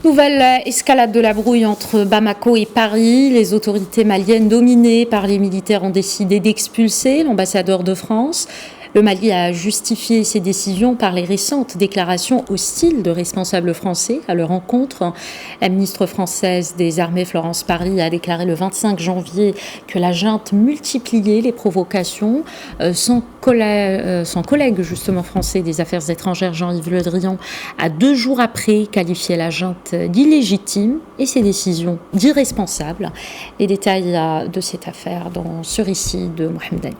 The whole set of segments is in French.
Nouvelle escalade de la brouille entre Bamako et Paris. Les autorités maliennes dominées par les militaires ont décidé d'expulser l'ambassadeur de France. Le Mali a justifié ses décisions par les récentes déclarations hostiles de responsables français à leur encontre. La ministre française des Armées, Florence Parly, a déclaré le 25 janvier que la junte multipliait les provocations. Son collègue justement français des Affaires étrangères, Jean-Yves Le Drian, a 2 jours après qualifié la junte d'illégitime et ses décisions d'irresponsables. Les détails de cette affaire dans ce récit de Mohamed Danyoko.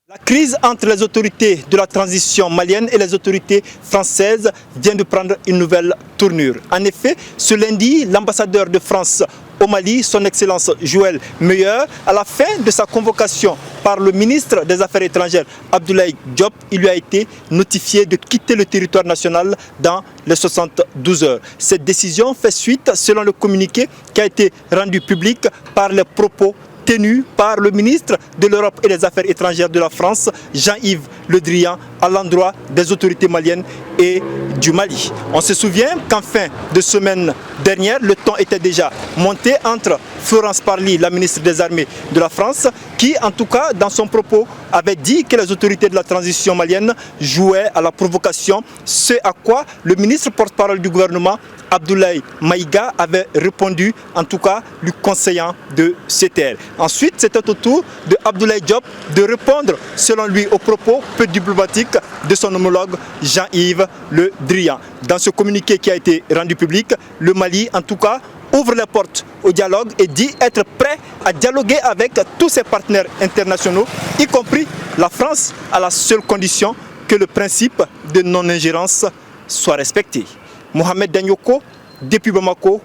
La crise entre les autorités de la transition malienne et les autorités françaises vient de prendre une nouvelle tournure. En effet, ce lundi, l'ambassadeur de France au Mali, son Excellence Joël Meyer, à la fin de sa convocation par le ministre des Affaires étrangères, Abdoulaye Diop, il lui a été notifié de quitter le territoire national dans les 72 heures. Cette décision fait suite, selon le communiqué qui a été rendu public, par les propos tenu par le ministre de l'Europe et des Affaires étrangères de la France, Jean-Yves Le Drian, à l'endroit des autorités maliennes et du Mali. On se souvient qu'en fin de semaine dernière, le ton était déjà monté entre Florence Parly, la ministre des Armées de la France, qui en tout cas dans son propos avait dit que les autorités de la transition malienne jouaient à la provocation, ce à quoi le ministre porte-parole du gouvernement, Abdoulaye Maïga, avait répondu, en tout cas lui conseillant de se taire. Ensuite, c'était au tour de Abdoulaye Diop de répondre, selon lui, aux propos peu diplomatiques de son homologue Jean-Yves Le Drian. Dans ce communiqué qui a été rendu public, le Mali, en tout cas, ouvre les portes au dialogue et dit être prêt à dialoguer avec tous ses partenaires internationaux, y compris la France, à la seule condition que le principe de non-ingérence soit respecté. Mohamed Danyoko, depuis Bamako,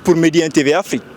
pour Medi TV Afrique.